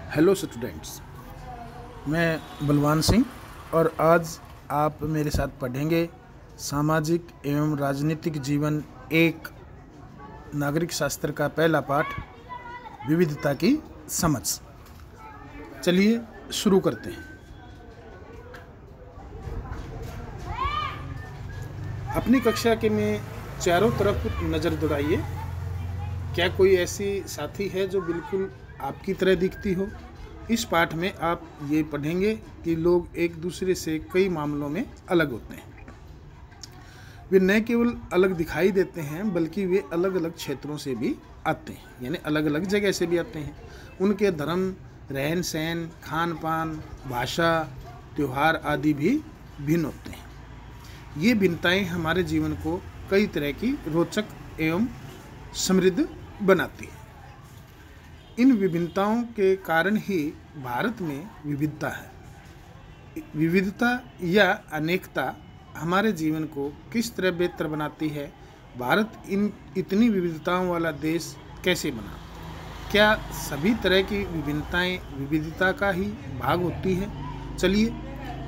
Hello students, मैं बलवान सिंह और आज आप मेरे साथ पढ़ेंगे सामाजिक एवं राजनीतिक जीवन एक नागरिक शास्त्र का पहला पाठ विविधता की समझ। चलिए शुरू करते हैं। अपनी कक्षा के में चारों तरफ नज़र दौड़ाइए। क्या कोई ऐसी साथी है जो बिल्कुल आपकी तरह दिखती हो? इस पाठ में आप ये पढ़ेंगे कि लोग एक दूसरे से कई मामलों में अलग होते हैं। वे न केवल अलग दिखाई देते हैं बल्कि वे अलग अलग क्षेत्रों से भी आते हैं, यानी अलग अलग जगह से भी आते हैं। उनके धर्म, रहन सहन, खान पान, भाषा, त्यौहार आदि भी भिन्न होते हैं। ये भिन्नताएं हमारे जीवन को कई तरह की रोचक एवं समृद्ध बनाती है। इन विभिन्नताओं के कारण ही भारत में विविधता है। विविधता या अनेकता हमारे जीवन को किस तरह बेहतर बनाती है? भारत इतनी विविधताओं वाला देश कैसे बना? क्या सभी तरह की विभिन्नताएं विविधता का ही भाग होती है? चलिए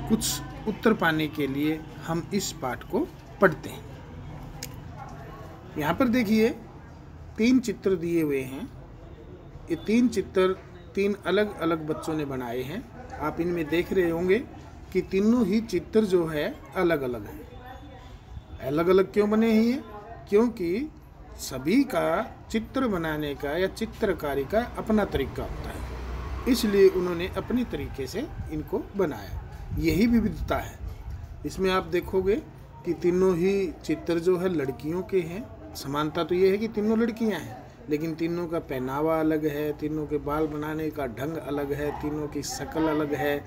कुछ उत्तर पाने के लिए हम इस पाठ को पढ़ते हैं। यहाँ पर देखिए 3 चित्र दिए हुए हैं। ये 3 चित्र 3 अलग अलग बच्चों ने बनाए हैं। आप इनमें देख रहे होंगे कि तीनों ही चित्र जो है अलग अलग हैं। अलग अलग क्यों बने हैं ये? क्योंकि सभी का चित्र बनाने का या चित्रकारी का अपना तरीका होता है, इसलिए उन्होंने अपने तरीके से इनको बनाया। यही विविधता है। इसमें आप देखोगे कि तीनों ही चित्र जो है लड़कियों के हैं। समानता तो ये है कि तीनों लड़कियां हैं, लेकिन तीनों का पहनावा अलग है, तीनों के बाल बनाने का ढंग अलग है, तीनों की शक्ल अलग है।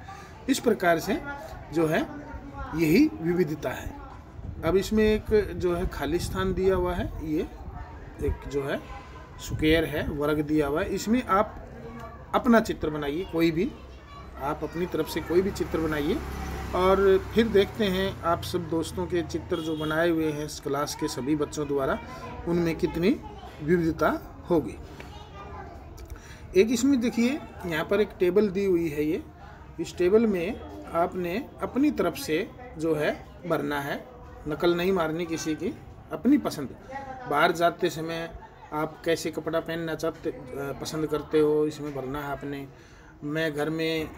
इस प्रकार से जो है यही विविधता है। अब इसमें एक जो है खाली स्थान दिया हुआ है, ये एक जो है स्क्वायर है, वर्ग दिया हुआ है। इसमें आप अपना चित्र बनाइए, कोई भी आप अपनी तरफ से कोई भी चित्र बनाइए और फिर देखते हैं आप सब दोस्तों के चित्र जो बनाए हुए हैं इस क्लास के सभी बच्चों द्वारा, उनमें कितनी विविधता होगी। एक इसमें देखिए यहाँ पर एक टेबल दी हुई है। ये इस टेबल में आपने अपनी तरफ से जो है भरना है, नकल नहीं मारनी किसी की, अपनी पसंद। बाहर जाते समय आप कैसे कपड़ा पहनना पसंद करते हो, इसमें भरना है आपने। मैं घर में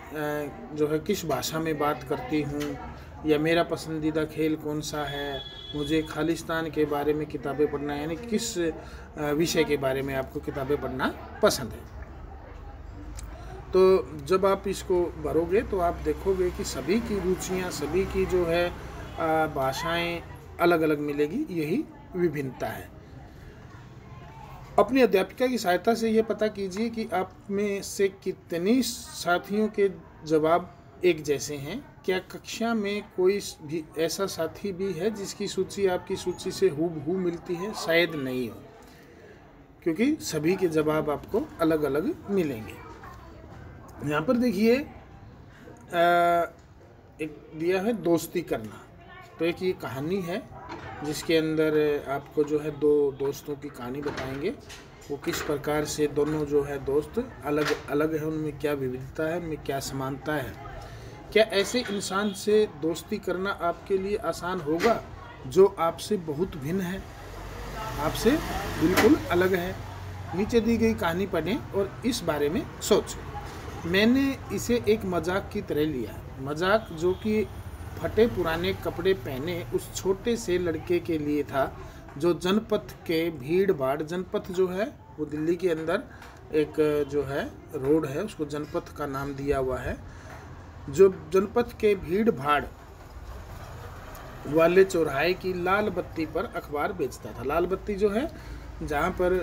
जो है किस भाषा में बात करती हूँ, या मेरा पसंदीदा खेल कौन सा है, मुझे खालिस्तान के बारे में किताबें पढ़ना, यानी किस विषय के बारे में आपको किताबें पढ़ना पसंद है। तो जब आप इसको भरोगे तो आप देखोगे कि सभी की रुचियाँ, सभी की जो है भाषाएं अलग अलग मिलेगी। यही विभिन्नता है। अपनी अध्यापिका की सहायता से ये पता कीजिए कि आप में से कितनी साथियों के जवाब एक जैसे हैं। क्या कक्षा में कोई भी ऐसा साथी भी है जिसकी सूची आपकी सूची से हूबहू मिलती है? शायद नहीं हो, क्योंकि सभी के जवाब आपको अलग अलग मिलेंगे। यहाँ पर देखिए एक दिया है दोस्ती करना। तो एक ये कहानी है जिसके अंदर आपको जो है 2 दोस्तों की कहानी बताएंगे। वो किस प्रकार से दोनों जो है दोस्त अलग अलग है, उनमें क्या विविधता है, उनमें क्या समानता है। क्या ऐसे इंसान से दोस्ती करना आपके लिए आसान होगा जो आपसे बहुत भिन्न है, आपसे बिल्कुल अलग है? नीचे दी गई कहानी पढ़ें और इस बारे में सोचें। मैंने इसे एक मजाक की तरह लिया। मजाक जो कि फटे पुराने कपड़े पहने उस छोटे से लड़के के लिए था जो जनपथ के भीड़ भाड़, जनपथ जो है वो दिल्ली के अंदर एक जो है रोड है, उसको जनपथ का नाम दिया हुआ है, जो जनपथ के भीड़ भाड़ वाले चौराहे की लाल बत्ती पर अखबार बेचता था। लाल बत्ती जो है जहाँ पर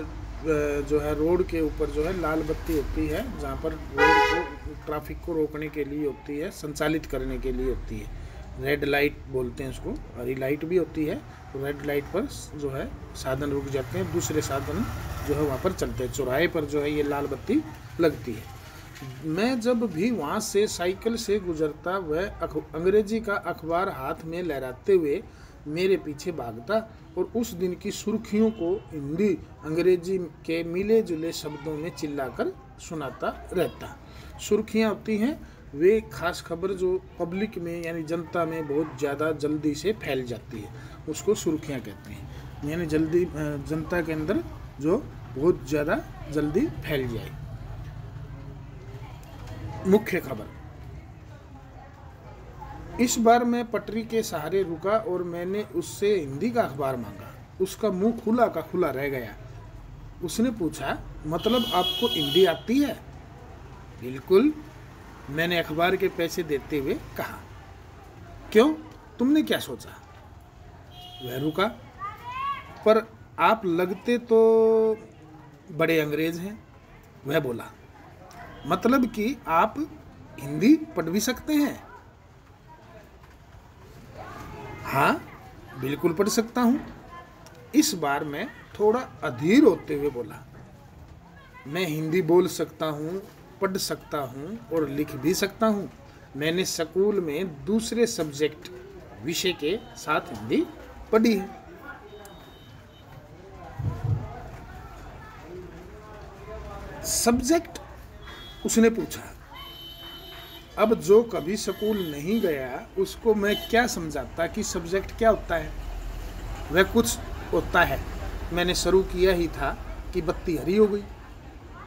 जो है रोड के ऊपर जो है लाल बत्ती होती है, जहाँ पर रोड को ट्रैफिक को रोकने के लिए होती है, संचालित करने के लिए होती है। रेड लाइट बोलते हैं उसको, हरी लाइट भी होती है। तो रेड लाइट पर जो है साधन रुक जाते हैं, दूसरे साधन जो है वहाँ पर चलते हैं। चौराहे पर जो है ये लाल बत्ती लगती है। मैं जब भी वहाँ से साइकिल से गुजरता, वह अंग्रेजी का अखबार हाथ में लहराते हुए मेरे पीछे भागता और उस दिन की सुर्खियों को हिंदी अंग्रेजी के मिले जुले शब्दों में चिल्लाकर सुनाता रहता। सुर्खियाँ होती हैं वे खास खबर जो पब्लिक में यानी जनता में बहुत ज़्यादा जल्दी से फैल जाती है, उसको सुर्खियाँ कहते हैं। यानी जल्दी जनता के अंदर जो बहुत ज़्यादा जल्दी फैल जाए। मुख्य खबर। इस बार मैं पटरी के सहारे रुका और मैंने उससे हिंदी का अखबार मांगा। उसका मुंह खुला का खुला रह गया। उसने पूछा, मतलब आपको हिंदी आती है? बिल्कुल, मैंने अखबार के पैसे देते हुए कहा। क्यों, तुमने क्या सोचा? वह रुका। पर आप लगते तो बड़े अंग्रेज हैं। वह बोला, मतलब कि आप हिंदी पढ़ भी सकते हैं? हाँ, बिल्कुल पढ़ सकता हूँ। इस बार मैं थोड़ा अधीर होते हुए बोला, मैं हिंदी बोल सकता हूँ, पढ़ सकता हूँ और लिख भी सकता हूँ। मैंने स्कूल में दूसरे सब्जेक्ट विषय के साथ हिंदी पढ़ी है। सब्जेक्ट? उसने पूछा। अब जो कभी स्कूल नहीं गया उसको मैं क्या समझाता कि सब्जेक्ट क्या होता है। वह कुछ होता है। मैंने शुरू किया ही था कि बत्ती हरी हो गई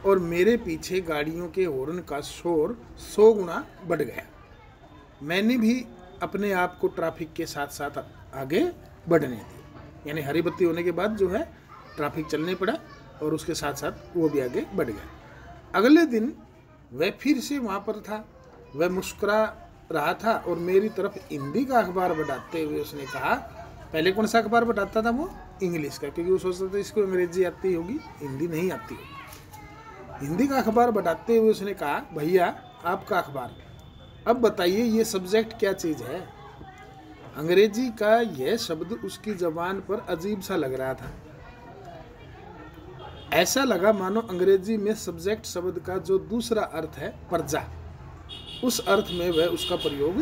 और मेरे पीछे गाड़ियों के हॉर्न का शोर 100 गुना बढ़ गया। मैंने भी अपने आप को ट्रैफिक के साथ साथ आगे बढ़ने दी। यानी हरी बत्ती होने के बाद जो है ट्रैफिक चलने पड़ा और उसके साथ साथ वो भी आगे बढ़ गया। अगले दिन वह फिर से वहाँ पर था। वह मुस्कुरा रहा था और मेरी तरफ हिंदी का अखबार बढ़ाते हुए उसने कहा, पहले कौन सा अखबार बढ़ाता था वो? इंग्लिश का, क्योंकि वो सोचता था इसको अंग्रेजी आती होगी, हिंदी नहीं आती होगी। हिंदी का अखबार बढ़ाते हुए उसने कहा, भैया आपका अखबार, अब बताइए ये सब्जेक्ट क्या चीज़ है? अंग्रेजी का यह शब्द उसकी ज़बान पर अजीब सा लग रहा था। ऐसा लगा मानो अंग्रेजी में सब्जेक्ट शब्द का जो दूसरा अर्थ है प्रजा, उस अर्थ में वह उसका प्रयोग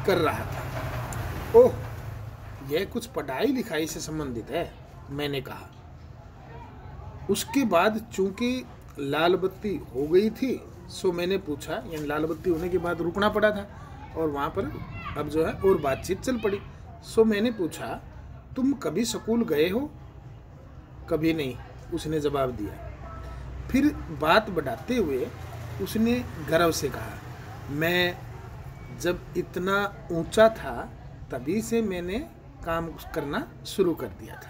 कर रहा था। ओह, यह कुछ पढ़ाई लिखाई से संबंधित है, मैंने कहा। उसके बाद चूंकि लाल बत्ती हो गई थी सो मैंने पूछा, यानी लाल बत्ती होने के बाद रुकना पड़ा था और वहाँ पर अब जो है और बातचीत चल पड़ी। सो मैंने पूछा, तुम कभी स्कूल गए हो? कभी नहीं, उसने जवाब दिया। फिर बात बढ़ाते हुए उसने गर्व से कहा, मैं जब इतना ऊंचा था तभी से मैंने काम करना शुरू कर दिया था।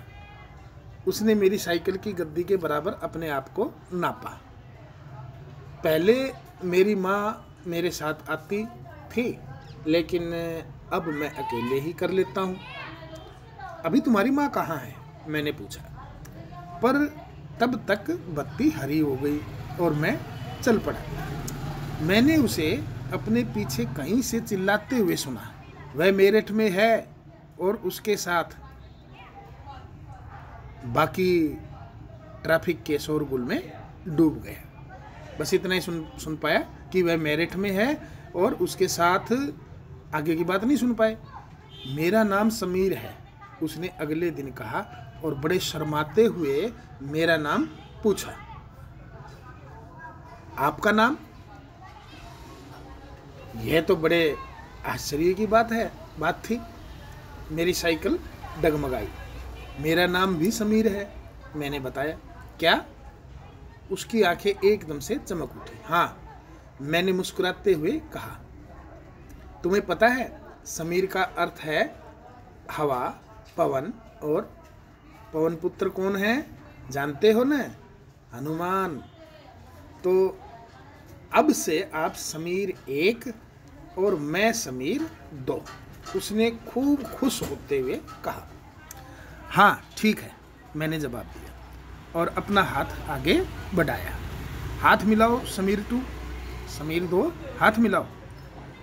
उसने मेरी साइकिल की गद्दी के बराबर अपने आप को नापा। पहले मेरी माँ मेरे साथ आती थी, लेकिन अब मैं अकेले ही कर लेता हूँ। अभी तुम्हारी माँ कहाँ है? मैंने पूछा। पर तब तक बत्ती हरी हो गई और मैं चल पड़ा। मैंने उसे अपने पीछे कहीं से चिल्लाते हुए सुना, वह मेरठ में है और उसके साथ। बाकी ट्रैफिक के शोरगुल में डूब गया। बस इतना ही सुन पाया कि वह मेरठ में है और उसके साथ, आगे की बात नहीं सुन पाए। मेरा नाम समीर है, उसने अगले दिन कहा और बड़े शर्माते हुए मेरा नाम पूछा। आपका नाम? यह तो बड़े आश्चर्य की बात थी। मेरी साइकिल डगमगाई। मेरा नाम भी समीर है, मैंने बताया। क्या? उसकी आंखें एकदम से चमक उठी। हाँ, मैंने मुस्कुराते हुए कहा। तुम्हें पता है समीर का अर्थ है हवा, पवन, और पवन पुत्र कौन है जानते हो न? हनुमान। तो अब से आप समीर 1 और मैं समीर 2, उसने खूब खुश होते हुए कहा। हाँ ठीक है, मैंने जवाब दिया और अपना हाथ आगे बढ़ाया। हाथ मिलाओ समीर 2, समीर 2, हाथ मिलाओ।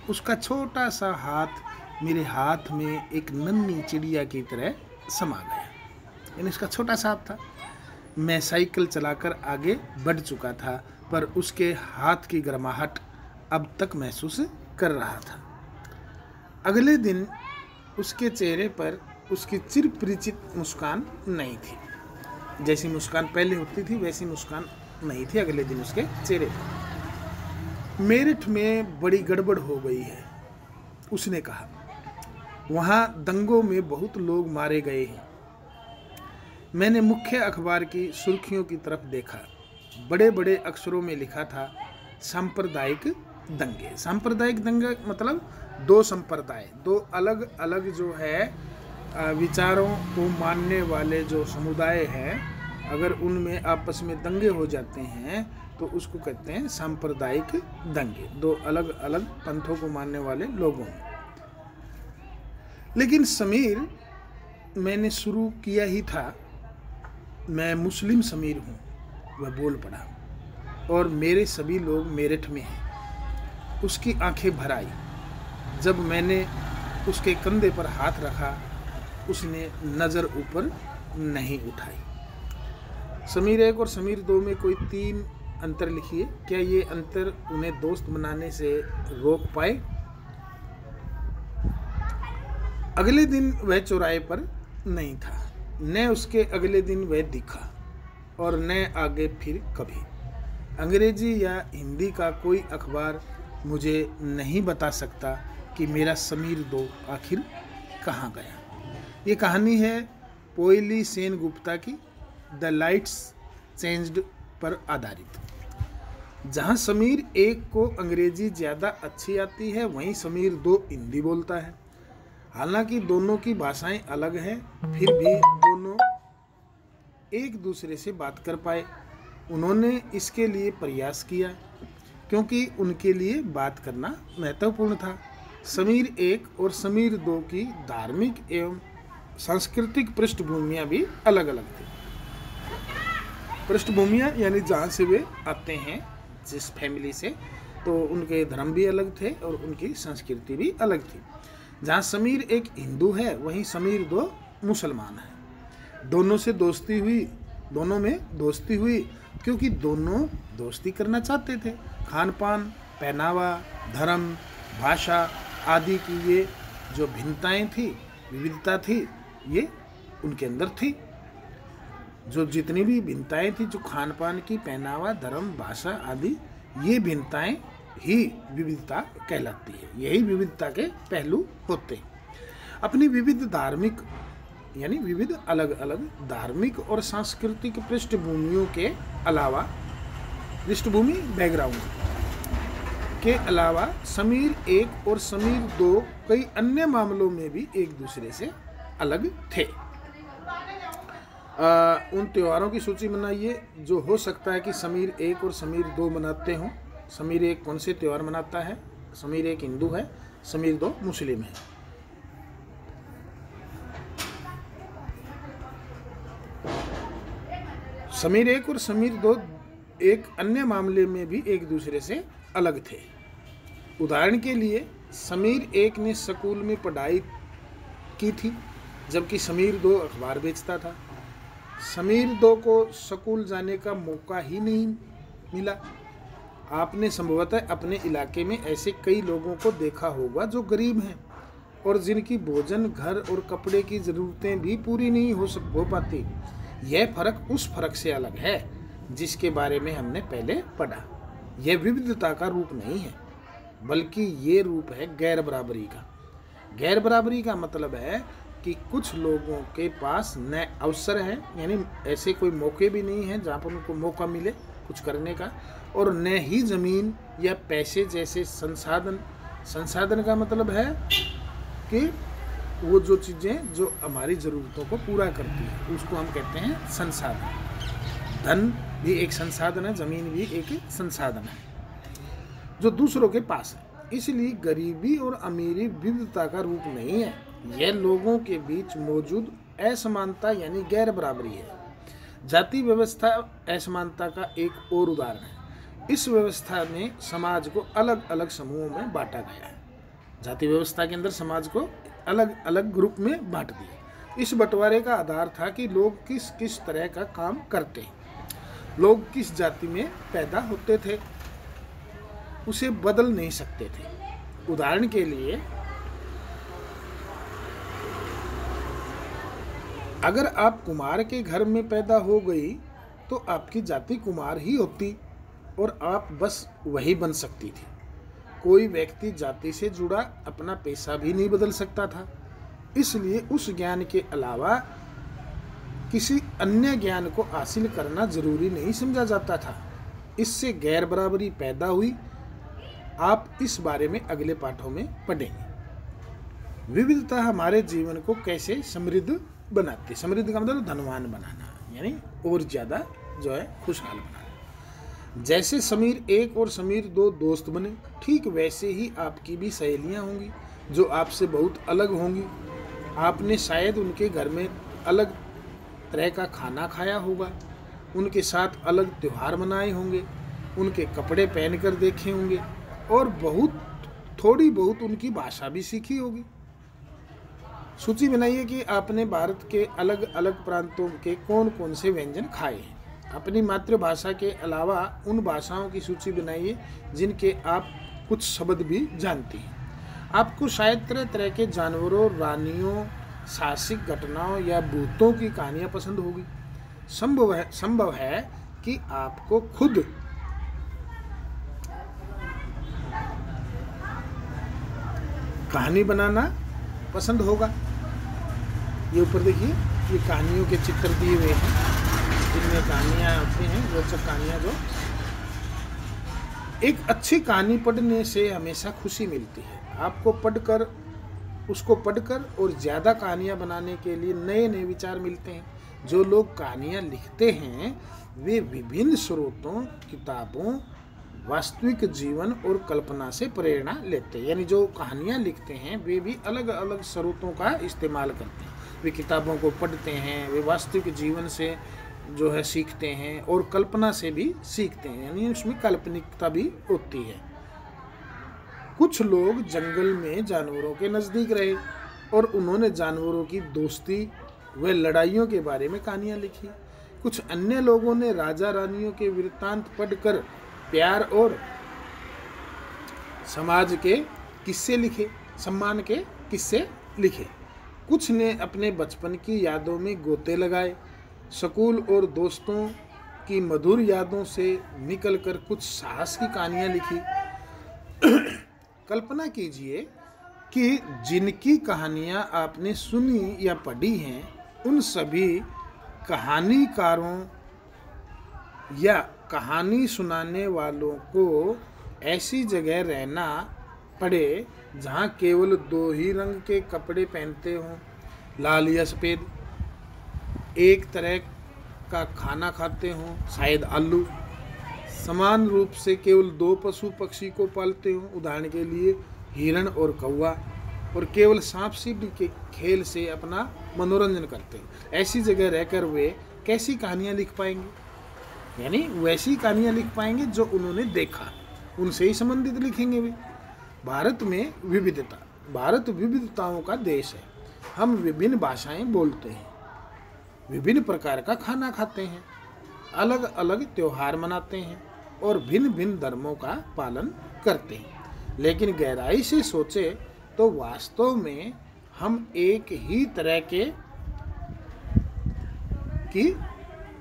उसका छोटा सा हाथ मेरे हाथ में एक नन्ही चिड़िया की तरह समा गया। यानी उसका छोटा सा हाथ था। मैं साइकिल चलाकर आगे बढ़ चुका था, पर उसके हाथ की गर्माहट अब तक महसूस कर रहा था। अगले दिन उसके चेहरे पर उसकी चिरपरिचित मुस्कान नहीं थी। जैसी मुस्कान पहले होती थी वैसी मुस्कान नहीं थी अगले दिन उसके चेहरे पर। मेरठ में बड़ी गड़बड़ हो गई है, उसने कहा। वहाँ दंगों में बहुत लोग मारे गए हैं। मैंने मुख्य अखबार की सुर्खियों की तरफ देखा। बड़े बड़े अक्षरों में लिखा था सांप्रदायिक दंगे। सांप्रदायिक दंगे मतलब दो संप्रदाय, दो अलग अलग जो है विचारों को मानने वाले जो समुदाय हैं, अगर उनमें आपस में दंगे हो जाते हैं तो उसको कहते हैं सांप्रदायिक दंगे, दो अलग अलग पंथों को मानने वाले लोगों में। लेकिन समीर, मैंने शुरू किया ही था, मैं मुस्लिम समीर हूँ, वह बोल पड़ा, और मेरे सभी लोग मेरठ में हैं। उसकी आंखें भर आई जब मैंने उसके कंधे पर हाथ रखा। उसने नज़र ऊपर नहीं उठाई। समीर 1 और समीर 2 में कोई 3 अंतर लिखिए। क्या ये अंतर उन्हें दोस्त बनाने से रोक पाए? अगले दिन वह चौराहे पर नहीं था, न उसके अगले दिन वह दिखा, और न आगे फिर कभी। अंग्रेजी या हिंदी का कोई अखबार मुझे नहीं बता सकता कि मेरा समीर 2 आखिर कहाँ गया। ये कहानी है पोयली सेन गुप्ता की द लाइट्स चेंज्ड पर आधारित। जहाँ समीर 1 को अंग्रेजी ज़्यादा अच्छी आती है, वहीं समीर 2 हिंदी बोलता है। हालांकि दोनों की भाषाएं अलग हैं, फिर भी दोनों एक दूसरे से बात कर पाए। उन्होंने इसके लिए प्रयास किया क्योंकि उनके लिए बात करना महत्वपूर्ण था। समीर 1 और समीर 2 की धार्मिक एवं सांस्कृतिक पृष्ठभूमियाँ भी अलग अलग थी। पृष्ठभूमियाँ यानी जहाँ से वे आते हैं, जिस फैमिली से, तो उनके धर्म भी अलग थे और उनकी संस्कृति भी अलग थी। जहाँ समीर 1 हिंदू है, वहीं समीर 2 मुसलमान है। दोनों में दोस्ती हुई क्योंकि दोनों दोस्ती करना चाहते थे। खान पान, पहनावा, धर्म, भाषा आदि की ये जो भिन्नताएं थी, विविधता थी, ये उनके अंदर थी। जो जितनी भी भिन्नताएं थी, जो खान पान की, पहनावा, धर्म, भाषा आदि, ये भिन्नताएं ही विविधता कहलाती है। यही विविधता के पहलू होते। अपनी विविध धार्मिक यानी विविध अलग अलग धार्मिक और सांस्कृतिक पृष्ठभूमियों के अलावा, पृष्ठभूमि बैकग्राउंड के अलावा, समीर 1 और समीर 2 कई अन्य मामलों में भी एक दूसरे से अलग थे। उन त्योहारों की सूची बनाइए जो हो सकता है कि समीर 1 और समीर 2 मनाते हों। समीर 1 कौन से त्यौहार मनाता है? समीर 1 हिंदू है, समीर 2 मुस्लिम है। समीर 1 और समीर 2 एक अन्य मामले में भी एक दूसरे से अलग थे। उदाहरण के लिए, समीर 1 ने स्कूल में पढ़ाई की थी, जबकि समीर 2 अखबार बेचता था। समीर 2 को स्कूल जाने का मौका ही नहीं मिला। आपने संभवतः अपने इलाके में ऐसे कई लोगों को देखा होगा जो गरीब हैं और जिनकी भोजन, घर और कपड़े की ज़रूरतें भी पूरी नहीं हो पाती। यह फर्क उस फर्क से अलग है जिसके बारे में हमने पहले पढ़ा। यह विविधता का रूप नहीं है, बल्कि ये रूप है गैर बराबरी का। गैर बराबरी का मतलब है कि कुछ लोगों के पास न अवसर है, यानी ऐसे कोई मौके भी नहीं हैं जहाँ पर उनको मौका मिले कुछ करने का, और न ही ज़मीन या पैसे जैसे संसाधन। संसाधन का मतलब है कि वो जो चीज़ें जो हमारी ज़रूरतों को पूरा करती है, उसको हम कहते हैं संसाधन। धन भी एक संसाधन है, ज़मीन भी एक संसाधन है जो दूसरों के पास है। इसलिए गरीबी और अमीरी विविधता का रूप नहीं है, यह लोगों के बीच मौजूद असमानता यानी गैर बराबरी है। जाति व्यवस्था असमानता का एक और उदाहरण है। इस व्यवस्था में समाज को अलग अलग समूहों में बांटा गया है। जाति व्यवस्था के अंदर समाज को अलग अलग ग्रुप में बांट दिया। इस बंटवारे का आधार था कि लोग किस किस तरह का काम करते हैं, लोग किस जाति में पैदा होते थे, उसे बदल नहीं सकते थे। उदाहरण के लिए, अगर आप कुमार के घर में पैदा हो गई तो आपकी जाति कुमार ही होती, और आप बस वही बन सकती थी। कोई व्यक्ति जाति से जुड़ा अपना पेशा भी नहीं बदल सकता था, इसलिए उस ज्ञान के अलावा किसी अन्य ज्ञान को हासिल करना जरूरी नहीं समझा जाता था। इससे गैर बराबरी पैदा हुई। आप इस बारे में अगले पाठों में पढ़ेंगे। विविधता हमारे जीवन को कैसे समृद्ध बनाती है। समृद्ध का मतलब धनवान बनाना, यानी और ज़्यादा जो है खुशहाल बनाना। जैसे समीर 1 और समीर 2 दोस्त बने, ठीक वैसे ही आपकी भी सहेलियां होंगी जो आपसे बहुत अलग होंगी। आपने शायद उनके घर में अलग तरह का खाना खाया होगा, उनके साथ अलग त्यौहार मनाए होंगे, उनके कपड़े पहनकर देखे होंगे और थोड़ी बहुत उनकी भाषा भी सीखी होगी। सूची बनाइए कि आपने भारत के अलग अलग प्रांतों के कौन कौन से व्यंजन खाए हैं। अपनी मातृभाषा के अलावा उन भाषाओं की सूची बनाइए जिनके आप कुछ शब्द भी जानती हैं। आपको शायद तरह तरह के जानवरों, रानियों, साहसिक घटनाओं या भूतों की कहानियां पसंद होगी। संभव है कि आपको खुद कहानी बनाना पसंद होगा। ये ऊपर देखिए, ये कहानियों के चित्र दिए हुए हैं जिनमें कहानियाँ होती हैं, रोचक कहानियाँ। जो एक अच्छी कहानी पढ़ने से हमेशा खुशी मिलती है। आपको उसको पढ़कर और ज़्यादा कहानियाँ बनाने के लिए नए नए विचार मिलते हैं। जो लोग कहानियाँ लिखते हैं वे विभिन्न स्रोतों, किताबों, वास्तविक जीवन और कल्पना से प्रेरणा लेते हैं। यानी जो कहानियाँ लिखते हैं वे भी अलग अलग स्रोतों का इस्तेमाल करते हैं। वे किताबों को पढ़ते हैं, वे वास्तविक जीवन से जो है सीखते हैं और कल्पना से भी सीखते हैं, यानी उसमें काल्पनिकता भी होती है। कुछ लोग जंगल में जानवरों के नज़दीक रहे और उन्होंने जानवरों की दोस्ती व लड़ाइयों के बारे में कहानियाँ लिखी। कुछ अन्य लोगों ने राजा रानियों के वृत्तांत पढ़कर प्यार और समाज के किस्से लिखे, सम्मान के किस्से लिखे। कुछ ने अपने बचपन की यादों में गोते लगाए। स्कूल और दोस्तों की मधुर यादों से निकलकर कुछ साहस की कहानियाँ लिखी। कल्पना कीजिए कि जिनकी कहानियाँ आपने सुनी या पढ़ी हैं उन सभी कहानीकारों या कहानी सुनाने वालों को ऐसी जगह रहना पड़े जहाँ केवल 2 ही रंग के कपड़े पहनते हों, लाल या सफ़ेद, एक तरह का खाना खाते हों, शायद आलू, समान रूप से केवल 2 पशु पक्षी को पालते हों, उदाहरण के लिए हिरण और कौवा, और केवल सांप सीढ़ी के खेल से अपना मनोरंजन करते हैं। ऐसी जगह रहकर वे कैसी कहानियाँ लिख पाएंगे? यानी वैसी कहानियाँ लिख पाएंगे जो उन्होंने देखा, उनसे ही संबंधित लिखेंगे वे। भारत में विविधता। भारत विविधताओं का देश है। हम विभिन्न भाषाएं बोलते हैं, विभिन्न प्रकार का खाना खाते हैं, अलग अलग त्योहार मनाते हैं और भिन्न भिन्न धर्मों का पालन करते हैं। लेकिन गहराई से सोचे तो वास्तव में हम एक ही तरह की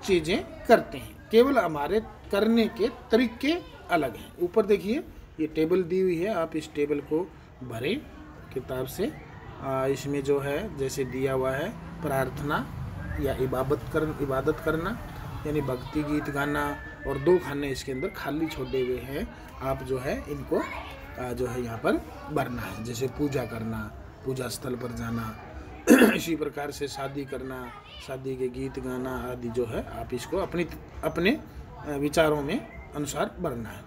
चीज़ें करते हैं, केवल हमारे करने के तरीके अलग हैं। ऊपर देखिए ये टेबल दी हुई है, आप इस टेबल को भरें किताब से। इसमें जो है जैसे दिया हुआ है प्रार्थना या इबादत करना, यानी भक्ति गीत गाना, और 2 खाने इसके अंदर खाली छोड़े हुए हैं। आप जो है इनको जो है यहाँ पर भरना है, जैसे पूजा करना, पूजा स्थल पर जाना, इसी प्रकार से शादी करना, शादी के गीत गाना आदि जो है आप इसको अपने विचारों में अनुसार भरना है।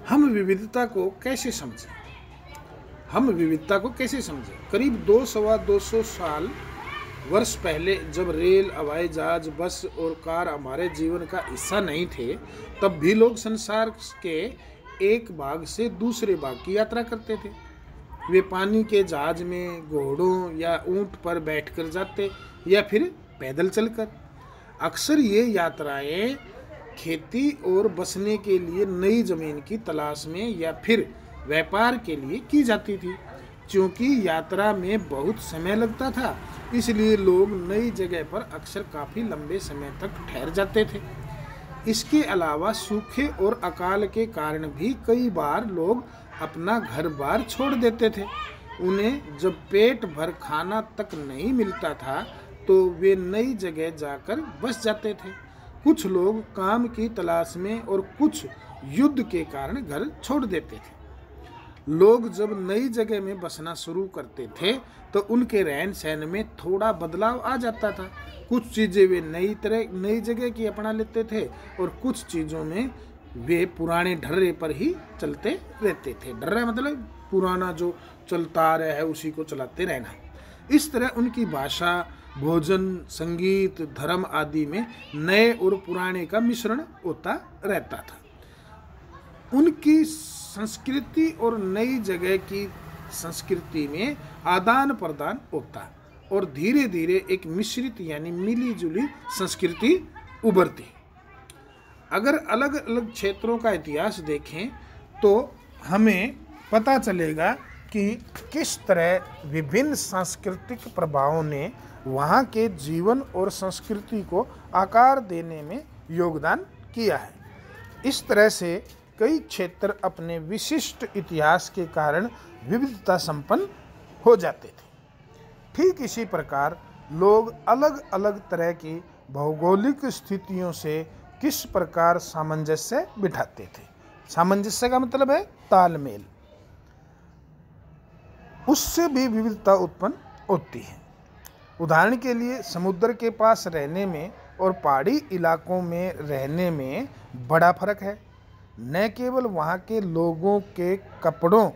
हम विविधता को कैसे समझें? करीब 200 साल वर्ष पहले जब रेल, हवाई जहाज, बस और कार हमारे जीवन का हिस्सा नहीं थे, तब भी लोग संसार के एक भाग से दूसरे भाग की यात्रा करते थे। वे पानी के जहाज में, घोड़ों या ऊंट पर बैठकर जाते या फिर पैदल चलकर। अक्सर ये यात्राएं खेती और बसने के लिए नई जमीन की तलाश में या फिर व्यापार के लिए की जाती थी। क्योंकि यात्रा में बहुत समय लगता था, इसलिए लोग नई जगह पर अक्सर काफ़ी लंबे समय तक ठहर जाते थे। इसके अलावा सूखे और अकाल के कारण भी कई बार लोग अपना घर बार छोड़ देते थे। उन्हें जब पेट भर खाना तक नहीं मिलता था तो वे नई जगह जाकर बस जाते थे। कुछ लोग काम की तलाश में और कुछ युद्ध के कारण घर छोड़ देते थे। लोग जब नई जगह में बसना शुरू करते थे तो उनके रहन सहन में थोड़ा बदलाव आ जाता था। कुछ चीज़ें वे नई जगह की अपना लेते थे और कुछ चीज़ों में वे पुराने ढर्रे पर ही चलते रहते थे। ढर्रा मतलब पुराना जो चलता आ रहा है उसी को चलाते रहना। इस तरह उनकी भाषा, भोजन, संगीत, धर्म आदि में नए और पुराने का मिश्रण होता रहता था। उनकी संस्कृति और नई जगह की संस्कृति में आदान प्रदान होता और धीरे धीरे एक मिश्रित यानी मिली जुली संस्कृति उभरती। अगर अलग अलग क्षेत्रों का इतिहास देखें तो हमें पता चलेगा कि किस तरह विभिन्न सांस्कृतिक प्रभावों ने वहाँ के जीवन और संस्कृति को आकार देने में योगदान किया है। इस तरह से कई क्षेत्र अपने विशिष्ट इतिहास के कारण विविधता संपन्न हो जाते थे। ठीक इसी प्रकार लोग अलग अलग तरह की भौगोलिक स्थितियों से किस प्रकार सामंजस्य बिठाते थे। सामंजस्य का मतलब है तालमेल। उससे भी विविधता उत्पन्न होती है। उदाहरण के लिए समुद्र के पास रहने में और पहाड़ी इलाकों में रहने में बड़ा फर्क है। न केवल वहाँ के लोगों के कपड़ों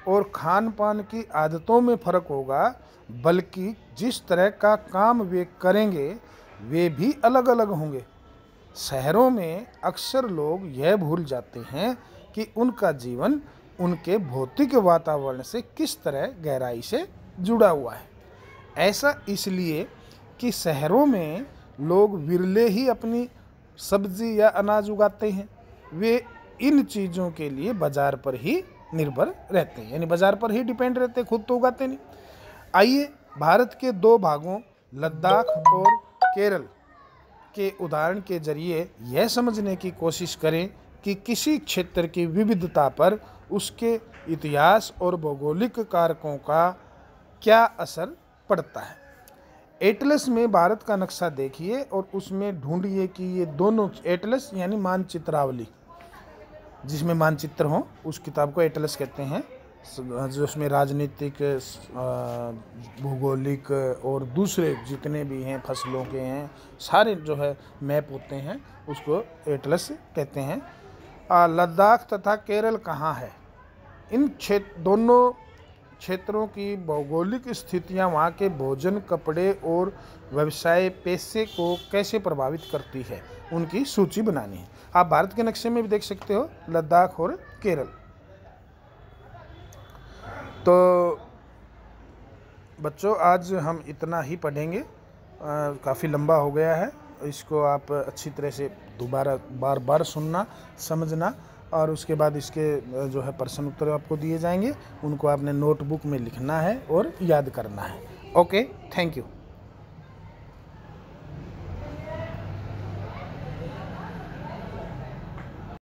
और खान पान की आदतों में फर्क होगा, बल्कि जिस तरह का काम वे करेंगे वे भी अलग अलग होंगे। शहरों में अक्सर लोग यह भूल जाते हैं कि उनका जीवन उनके भौतिक वातावरण से किस तरह गहराई से जुड़ा हुआ है। ऐसा इसलिए कि शहरों में लोग विरले ही अपनी सब्जी या अनाज उगाते हैं। वे इन चीज़ों के लिए बाजार पर ही निर्भर रहते हैं, यानी बाजार पर ही डिपेंड रहते हैं, खुद तो उगाते नहीं। आइए भारत के दो भागों लद्दाख और केरल के उदाहरण के जरिए यह समझने की कोशिश करें कि किसी क्षेत्र की विविधता पर उसके इतिहास और भौगोलिक कारकों का क्या असर पड़ता है। एटलस में भारत का नक्शा देखिए और उसमें ढूंढिए कि ये दोनों, एटलस यानी मानचित्रावली, जिसमें मानचित्र हो उस किताब को एटलस कहते हैं, जो उसमें राजनीतिक, भूगोलिक और दूसरे जितने भी हैं फसलों के हैं सारे जो है मैप होते हैं उसको एटलस कहते हैं। लद्दाख तथा केरल कहाँ है? इन दोनों क्षेत्रों की भौगोलिक स्थितियाँ वहाँ के भोजन, कपड़े और व्यवसाय पेशे को कैसे प्रभावित करती है, उनकी सूची बनानी है। आप भारत के नक्शे में भी देख सकते हो लद्दाख और केरल। तो बच्चों आज हम इतना ही पढ़ेंगे, काफ़ी लंबा हो गया है। इसको आप अच्छी तरह से दोबारा बार बार सुनना, समझना और उसके बाद इसके जो है प्रश्न उत्तर आपको दिए जाएंगे, उनको आपने नोटबुक में लिखना है और याद करना है। Okay, thank you.